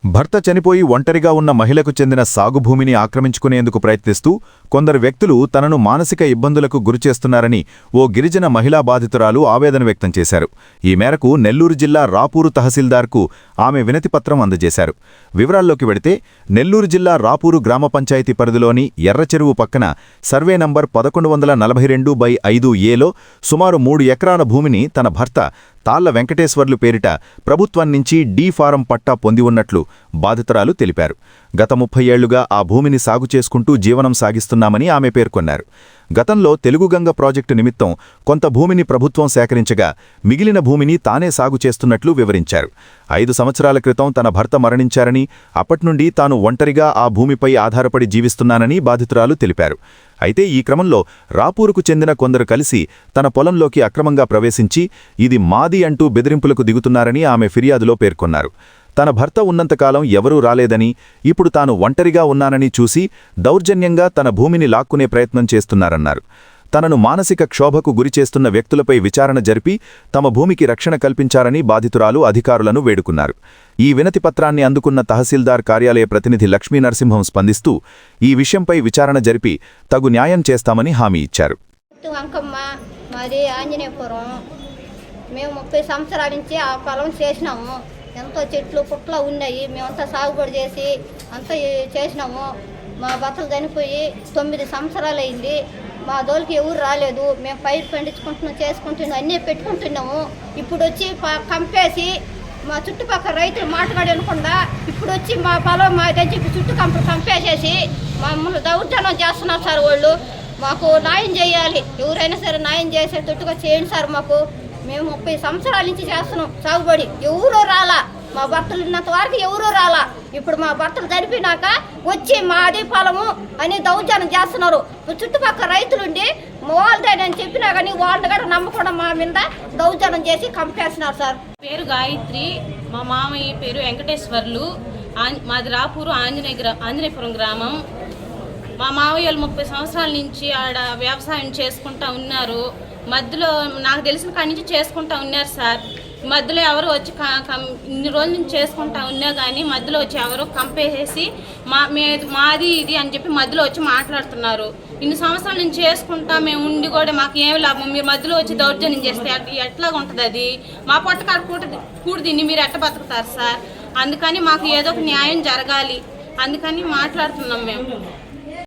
భర్త చనిపోయి ఒంటరిగా ఉన్న మహిళకు చెందిన సాగు భూమిని ఆక్రమించుకునేందుకు ప్రయత్నిస్తూ కొందరు వ్యక్తులు తనను మానసిక ఇబ్బందులకు గురిచేస్తున్నారని ఓ గిరిజన మహిళా బాధితురాలు ఆవేదన వ్యక్తం చేశారు. ఈ మేరకు నెల్లూరు జిల్లా రాపూరు తహసీల్దార్కు ఆమె వినతిపత్రం అందజేశారు. వివరాల్లోకి వెడితే నెల్లూరు జిల్లా రాపూరు గ్రామ పంచాయతీ పరిధిలోని ఎర్రచెరువు పక్కన సర్వే నంబర్ 1142/5 ఏలో సుమారు 3 ఎకరాల భూమిని తన భర్త తాళ్ల వెంకటేశ్వర్లు పేరిట ప్రభుత్వాన్నించి డి ఫారం పట్టా పొంది ఉన్నట్లు బాధితురాలు తెలిపారు. గత 30 ఏళ్లుగా ఆ భూమిని సాగు చేసుకుంటూ జీవనం సాగిస్తున్నామని ఆమె పేర్కొన్నారు. గతంలో తెలుగుగంగ ప్రాజెక్టు నిమిత్తం కొంత భూమిని ప్రభుత్వం సేకరించగా మిగిలిన భూమిని తానే సాగు చేస్తున్నట్లు వివరించారు. 5 సంవత్సరాల క్రితం తన భర్త మరణించారని, అప్పట్నుండి తాను ఒంటరిగా ఆ భూమిపై ఆధారపడి జీవిస్తున్నానని బాధితురాలు తెలిపారు. అయితే ఈ క్రమంలో రాపూరుకు చెందిన కొందరు కలిసి తన పొలంలోకి అక్రమంగా ప్రవేశించి ఇది మాది అంటూ బెదిరింపులకు దిగుతున్నారని ఆమె ఫిర్యాదులో పేర్కొన్నారు. తన భర్త ఉన్నంతకాలం ఎవరూ రాలేదని, ఇప్పుడు తాను ఒంటరిగా ఉన్నానని చూసి దౌర్జన్యంగా తన భూమిని లాక్కునే ప్రయత్నం చేస్తున్నారన్నారు. తనను మానసిక క్షోభకు గురిచేస్తున్న వ్యక్తులపై విచారణ జరిపి తమ భూమికి రక్షణ కల్పించారని బాధితురాలు అధికారులను వేడుకున్నారు. ఈ వినతిపత్రాన్ని అందుకున్న తహసీల్దార్ కార్యాలయ ప్రతినిధి లక్ష్మీనరసింహం స్పందిస్తూ ఈ విషయంపై విచారణ జరిపి తగు న్యాయం చేస్తామని హామీ ఇచ్చారు. మేము 30 సంవత్సరాల నుంచి ఆ పొలం చేసినాము. ఎంతో చెట్లు పుట్ల ఉన్నాయి. మేమంతా సాగుబడి చేసి అంతా చేసినాము. మా భర్తలు చనిపోయి 9 సంవత్సరాలు అయింది. మా దోలికి ఎవరు రాలేదు. మేము పైరు పండించుకుంటున్నాం, చేసుకుంటున్నాం, అన్నీ పెట్టుకుంటున్నాము. ఇప్పుడు వచ్చి కంపేసి మా చుట్టుపక్కల రైతులు మాట్లాడకుండా ఇప్పుడు వచ్చి మా పొలం మా దగ్గర చుట్టూ కంపేసేసి మమ్మల్ని దౌర్జన్యం చేస్తున్నారు సార్. వాళ్ళు మాకు న్యాయం చేయాలి. ఎవరైనా సరే న్యాయం చేసేటట్టుగా చేయండి సార్. మాకు మేము 30 సంవత్సరాల నుంచి చేస్తున్నాం సాగుబడి. ఎవరూ రాలా. మా భర్తలు ఉన్నంత వరకు ఎవరూ రాలా. ఇప్పుడు మా భర్తలు చనిపోయినాక వచ్చి మాది పొలము అని దౌర్జన్యం చేస్తున్నారు. చుట్టుపక్కల రైతులుండి వాళ్ళదేనని చెప్పినా కానీ వాళ్ళని కూడా నమ్మకుండా మా మీద దౌర్జన్యం చేసి కంపేస్తున్నారు సార్. పేరు గాయత్రి, మా మామయ్య పేరు వెంకటేశ్వర్లు. మాది రాపూరు ఆంజనేయపురం గ్రామం. మా మామయ్యలు 30 సంవత్సరాల నుంచి ఆడ వ్యవసాయం చేసుకుంటా ఉన్నారు. మధ్యలో నాకు తెలిసిన కాడి నుంచి చేసుకుంటా ఉన్నారు సార్. మధ్యలో ఎవరు వచ్చి ఇన్ని రోజుల నుంచి చేసుకుంటా ఉన్నా కానీ మధ్యలో వచ్చి ఎవరో కంపేసేసి మాది ఇది అని చెప్పి మధ్యలో వచ్చి మాట్లాడుతున్నారు. ఇన్ని సంవత్సరాల నుంచి చేసుకుంటా మేము ఉండి కూడా మాకు ఏమి లాభం, మీరు మధ్యలో వచ్చి దౌర్జన్యం చేస్తే ఎట్లాగా ఉంటుంది? అది మా పొట్టకాడ కూడి తిని మీరు ఎట్ట బతుకుతారు సార్? అందుకని మాకు ఏదో ఒక న్యాయం జరగాలి, అందుకని మాట్లాడుతున్నాం మేము.